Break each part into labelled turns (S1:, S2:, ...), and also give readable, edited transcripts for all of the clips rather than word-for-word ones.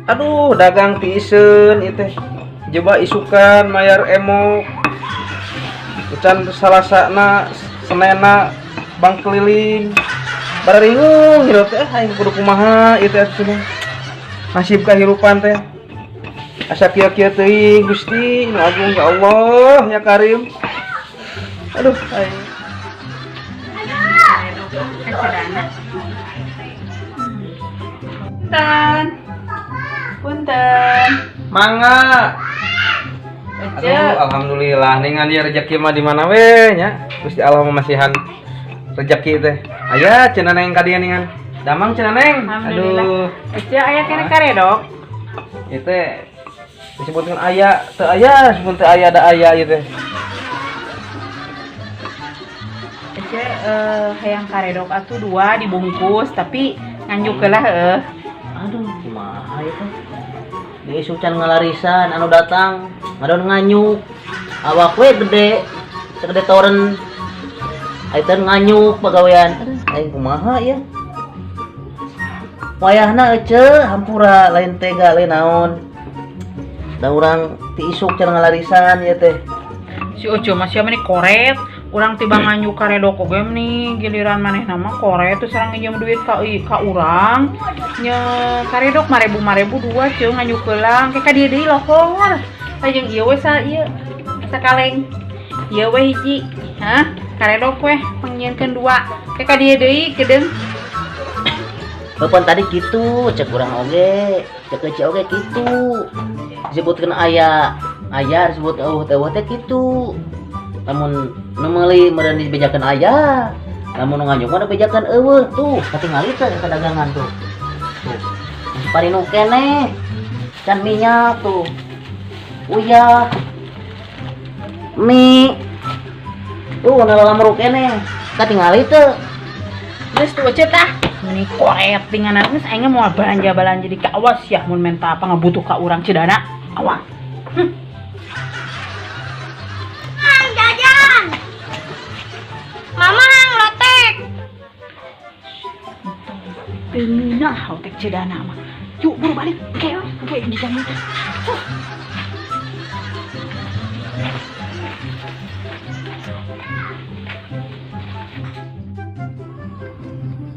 S1: Aduh, dagang tiisen itu. Coba isukan mayar emo. Ucan salasana senena bang keliling. Bararingung hirup teh aing kudu kumaha ieu teh cenah. Nasib kahirupan teh. Asa kieu-kieu teuing Gusti Nu Agung ya Allah ya Karim. Aduh aing.
S2: Punten.
S1: Mangga. Aduh, alhamdulillah ningan dia rezeki mah di mana we nya. Gusti Allah masihan rezeki teh. Aya cenah neng ka dieu ningan. Damang cenah neng. Aduh.
S2: Ece aya kene karedok.
S1: Ieu teh disebutkeun aya, teu aya, disebut teu aya da aya ieu teh.
S2: Ece hayang karedok atuh 2 dibungkus tapi nganjuk lah
S3: Aduh, kumaha itu? Di isucan ngalarisan anu datang, ngadon nganyuk. Awak we gede, segede toren. Aiteun nganyuk pagawean. Aduh, aing kumaha ya? Wayahna ece hampura lain tega lain naon. Da urang ti isuk can ngalarisan ya teh.
S2: si Ojo masih meni koret urang tiba nganyuk karedok oge nih giliran maneh nama koret terus sareng nginjem duit ka urang nya karedok 1000 dua ceung nganyuk keulang ke ka dieu deui lohor lajeng ieu we sa ieu sakaleng ieu we hiji hah karedok we pangnyieunkeun 2 ke ka dieu deui kedeung
S3: Bapak tadi gitu, cek kurang oge, cek kecil oge gitu. Disebutkan ayah disebut teh gitu. Namun nemeli meureun dibejakeun ayah. Namun nganyuk mah dibejakeun eueuh tuh, katingali teh ka dagangan tuh. Tuh. Masih parinu keneh. Can minyak tuh. Uyah. Mie. Tuh nalalamru keneh. Katingali teh.
S2: geus tuh Oce tah meni koret tinganan geus aing mau belanja di ka awas ya mun menta apa ngabutuh ka urang Cedana awas
S4: jajan mama hang lotek
S2: Pemina hotek Cedana mah yuk buru balik kewe di jalan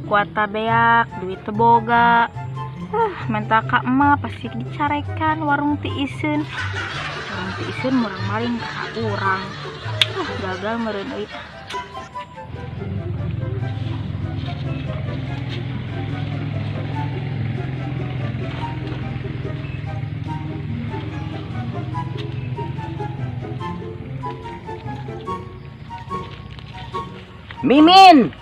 S2: kuata beak duit teboga menta ka emak pasti dicarekan warung tiisen murang maling ka urang gagal meureun euy
S3: Mimin.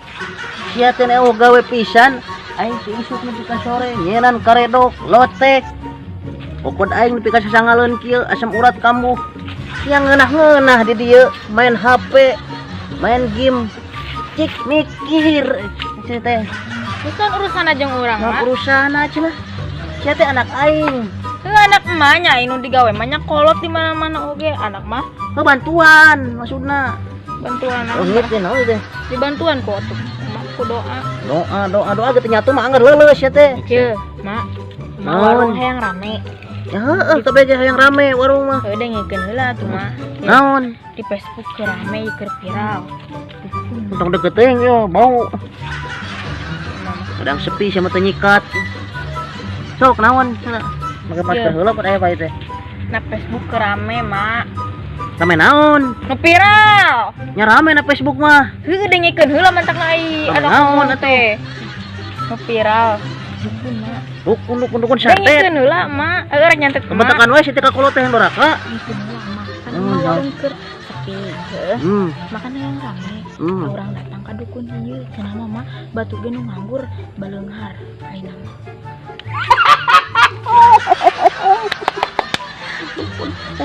S3: Sia teh eueuh gawe pisan, aing si isuk nepi ka sore nyenan karedok, lotek. Pokon aing nepi ka sasangaleun kieu asam urat kambuh. Sia ngeunah-ngeunah di dieu main HP, main game. Cik mikir sia teh.
S4: bukan urusan jeung urang
S3: Nah,
S4: mah
S3: perusahaan cenah. Sia teh anak aing.
S4: anak emaknya anu digawe mah nya kolot di mana-mana oge anak mah
S3: Bantuan maksudna.
S4: bantuan
S3: Oh, ngieu naon teh?
S4: dibantuan kok tuh emakku doa
S3: Doa gitu nyatu mah anggar leuleus sia teh.
S4: kieu mak
S3: Naon?
S4: warung hayang rame
S3: Ya heueuh teu beja yang rame warung mah.
S4: heuh dengeukeun heula tuh mah
S3: Naon?
S4: di Facebook keur rame keur viral
S3: Untung deket teh yo bau. Kadang sepi sama teu nyikat. Sok naon cenah. Make masker heula pot aya bae teh.
S4: na Facebook keur rame mak
S3: Rame naon?
S4: nu viral
S3: Nya rame na Facebook mah.
S4: heuh dengeukeun heula mantakna ai
S3: Rame
S4: ada
S3: naon
S4: ngomong
S3: atuh?
S4: teh nu viral dukun mak
S3: Dukun santet.
S4: dengeukeun heula mak rek nyantet ke mak
S3: Bentakan we si teh ka kulo teh doraka.
S4: dengeukeun heula mak kan
S3: Oh,
S4: mah
S3: ya.
S4: warung keur sepi heuh makanya yang rame orang datang ka dukun ieu cenah mah batu ge nu nganggur baleunghar ayeuna mah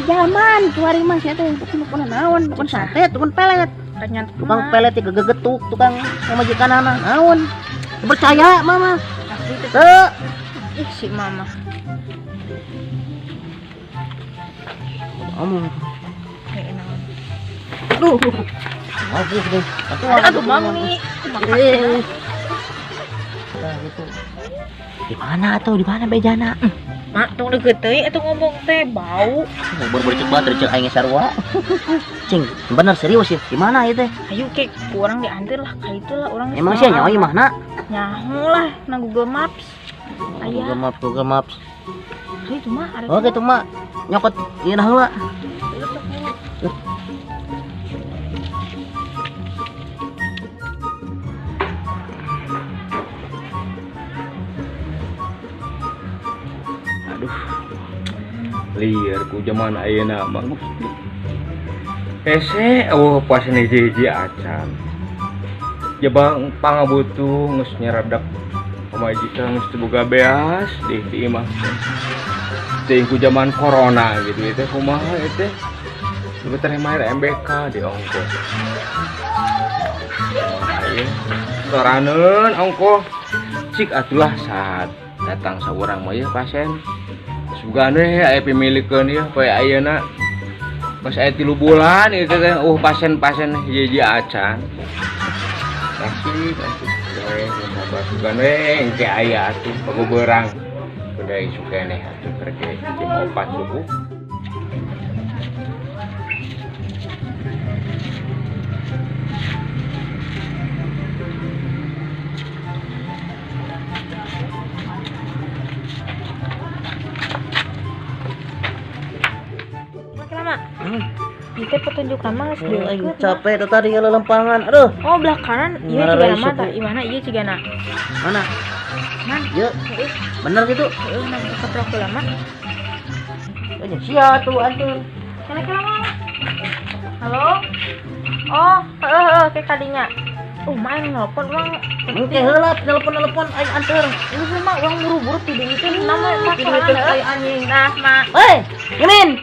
S3: Zaman tuari mah sia teh dukun naon? Dukun santet, dukun pelet.
S4: rek nyantet
S3: Tukang pelet teh gegetuk, tukang pamajikanana naon? Percaya mama.
S4: asli teh
S3: Teu.
S4: ih si mama
S3: Omong.
S4: kayak naon
S3: Aduh. Aduh deh.
S4: aduh mami
S3: Eh.
S2: tuh.
S3: Di mana tuh? Di mana bejana?
S4: Mak tong deket teh atuh ngomong teh bau.
S3: Bor cek banget cek aing sarua. Cing, bener serius ya. Di mana ieu teh?
S4: Ayo kek kurang diantar lah ka itu lah urang.
S3: Emang sih nyawa ieu mahna?
S4: Nyaho lah na Google Maps.
S3: Google
S4: Aya.
S3: Google Maps.
S4: Itu mah ada.
S3: Oke tuh mak, nyokot ieu nah heula.
S1: Aduh, liar ku zaman ayeuna mah. Hese, pas ini hiji acan. Jebang pangabutuh geus nyeredep pamajikan geus teu boga beas di imah. Teuing ku zaman corona gitu teh kumaha teh. Sebentar main MBK di ongkoh. Ayo, soraneun ongkoh. Cik atulah saat datang saurang mah ya pasien. Sugane aya pimilikeun ieu poe ayeuna. Pas aya 3 bulan itu teh pasien-pasien hiji acan. Kasih sabar sugane engke aya atuh pagobeurang. Kuday sugane atuh kerja jam 4 subuh.
S4: Itu petunjuk nama geus deukeut.
S3: Capek tuh tadi lelempangan. Aduh.
S4: Oh, belah kanan ieu
S3: Ngararai
S4: cigana mah
S3: suku.
S4: tah. Imana ieu cigana?
S3: Mana?
S4: Man,
S3: Yuk, bener gitu.
S4: heuh nang keprok heula mah.
S3: Aja sia tuh antur.
S4: Kira-kira mah. Halo? Oh, heuh ke kadinya. Main nelpon urang.
S3: Engke heula telepon aing antur.
S4: Ini sih mah urang buru-buru tidur itu nama
S3: Tidur itu
S4: pasangan
S3: kayak anjing.
S4: Nah, Mak.
S3: Hei, Mimin.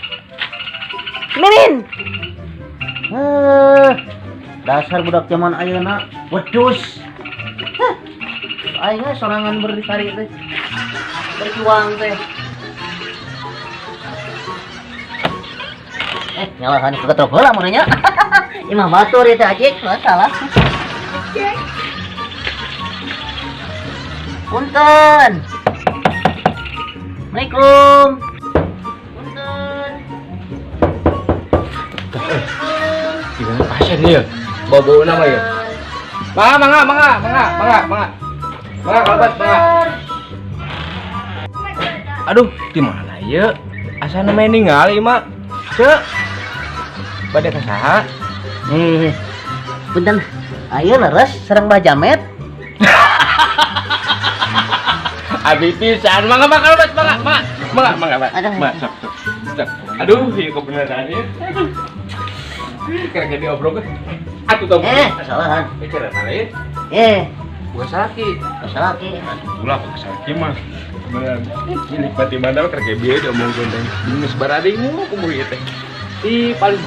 S3: Dasar budak zaman ayeuna wedus. Aing sorangan berdikari teh. Berjuang teh. Nyalahan keketrok heula mun nya. Imah batur ieu teh ajik, salah. Punten. Assalamualaikum. Punten.
S1: Gimana pasien ya? Bawa nama ya? Mangga. Kalbat. Aduh, di mana ya? Asa namanya ninggal ieu mah. Cek. Bade ka saha?
S3: Punten. Ayo leres sareng Mbah Jamet.
S1: Abi pisan, mangga kalbat, mangga.
S3: Aduh.
S1: Sok. Aduh, ieu kebenaran ya. Kira-kira diobrol ke? Atuh tau.
S3: Kesalahan.
S1: Bicara mana ya? Bukan sakit.
S3: Kesalahan.
S1: Ulah sakit mah. Beneran. Ini pati mana kerja biaya diomongkeun teh. Geus barading kumur ieu teh. Di paling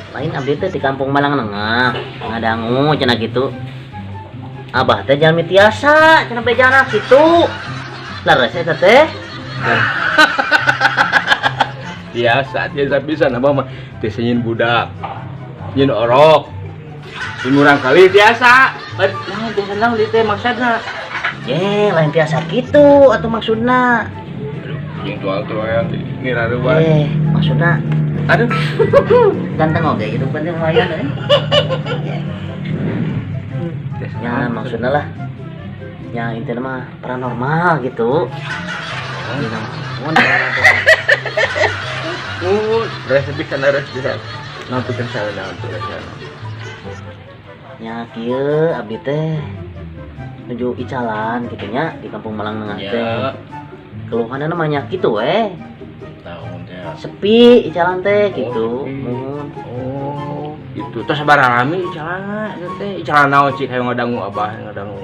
S3: Lain abdi teh di Kampung Malang Nengah, ngadangu cenah gitu. Abah teh jalmi tiasa, cenah bejana kitu. Leres eta teh.
S1: biasa pisan abah mah teh nyin budak. Nyin orok. Timurang kali tiasa.
S3: Nah, biasa naon ieu teh maksudna? Lain tiasa kitu atuh maksudna.
S1: Yang tua yang ngiraruan.
S3: Maksudna
S1: Aduh.
S3: ganteng oge hidup penting lumayan Ya maksudnya lah. Ya intinya mah paranormal gitu.
S1: Res bisa. Nampu kesana.
S3: Ya kieu abdi teh nuju Icalan gitu nya di Kampung Malang Nengah teh. Keluhanna namanya gitu
S1: Tahun teh.
S3: Sepi Icalan teh gitu.
S1: Oh, itu terus baralami Icalan teh. Icalan naon cik hayu ngadangu abah ngadangu.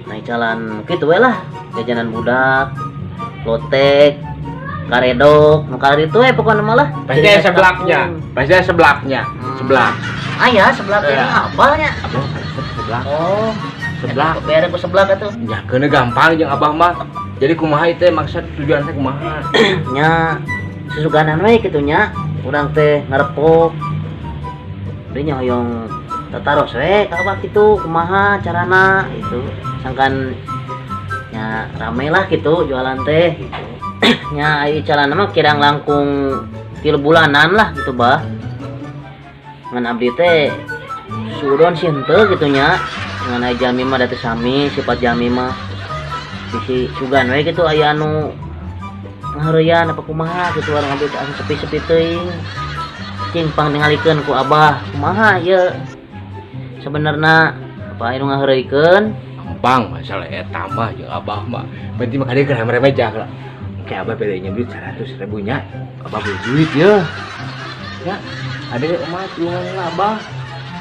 S3: Nah Icalan gitu we lah. Jajanan budak, lotek, karedok, nu karedok itu pokoknya malah.
S1: Pasti ada sebelaknya. Sebelah.
S3: Aya sebelah teh apalnya?
S1: Abah sebelah.
S3: Oh,
S1: Sebelah.
S3: bere ku sebelah atuh.
S1: Ya keuna gampang jeung abah mah. Jadi kumaha teh maksud tujuan teh kumaha?
S3: Nya sesuganan we kitu nya. Urang teh ngarepok. Beuh nya hoyong tataros we ka abah kitu kumaha carana itu. sangkan nya rame lah gitu jualan teh gitu. Nya ai calana mah kirang langkung 3 bulanan lah gitu bah. Ngan abdi teh suudon sih henteu gitu nya. Ngan aya jami mah da teu sami sifat jami mah. Bisi sugan we gitu aya anu ngahareuyan apa kumaha gitu orang abdi teh anu sepi-sepi teuing. Cing pang ningalikeun ku abah kumaha ieu. Sebenarnya apa anu ngahareuikeun?
S5: Gampang masalah eta mah jeung abah mah. Penting mah kadang keur remejak lah. Kayak abah bedanya duit 100.000 nya. Abah beli duit ya. Ya, ada emak jualan abah.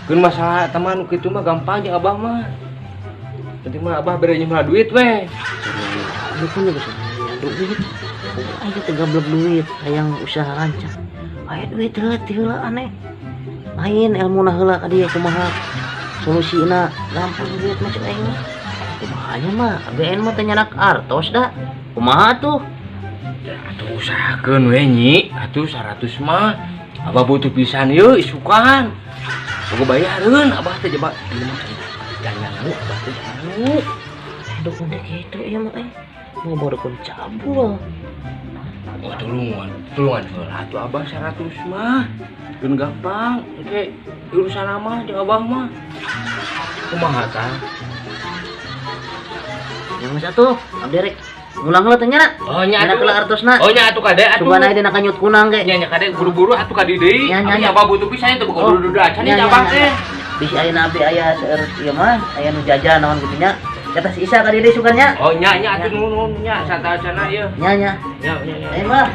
S5: Keun masalah teman kitu mah gampang jeung abah mah. Penting mah abah bedanya mah duit we.
S3: Lu pun juga duit. Ayo teh gablek duit, hayang usaha rancang. Aya duit heula aneh. Lain ilmu na heula ka dieu kumaha solusina gampang duit mah cek aing mah. Kumaha mah ABN mah teh nyanak artos da. Kumaha tuh?
S5: Atuh usahakeun we nyi. Atuh 100 mah. Abah butuh pisan yeuh isukan. Boga bayareun abah teh coba ieu mah jangan lu abah teh jangan lu.
S3: Aduh udah gitu ya mah mau baru kun cabul.
S5: Oh tulungan heula atuh abah 100 mah. Keun gampang. Oke, urusan mah jeung abah mah. Kumaha tah?
S3: Yang satu abdi rek ngulang heula teh nya.
S5: Oh nya
S3: Nya keula artosna.
S5: Oh nya atuh kade atuh.
S3: Coba naik dina kanyut kunang ge.
S5: Nya kade buru-buru atuh ka di deui.
S3: Nya, nya,
S5: Abi
S3: nya.
S5: abah butuh pisan teh buka dulu acan nya abah teh.
S3: Bisi ayeuna abdi aya seueur ieu mah aya nu jajan naon kitu nya. Kata si Isa ka di deui sugannya.
S5: Oh nya atuh nuhun nya sata-sana ieu.
S3: Nya.
S5: Nya.
S3: Ayo mah.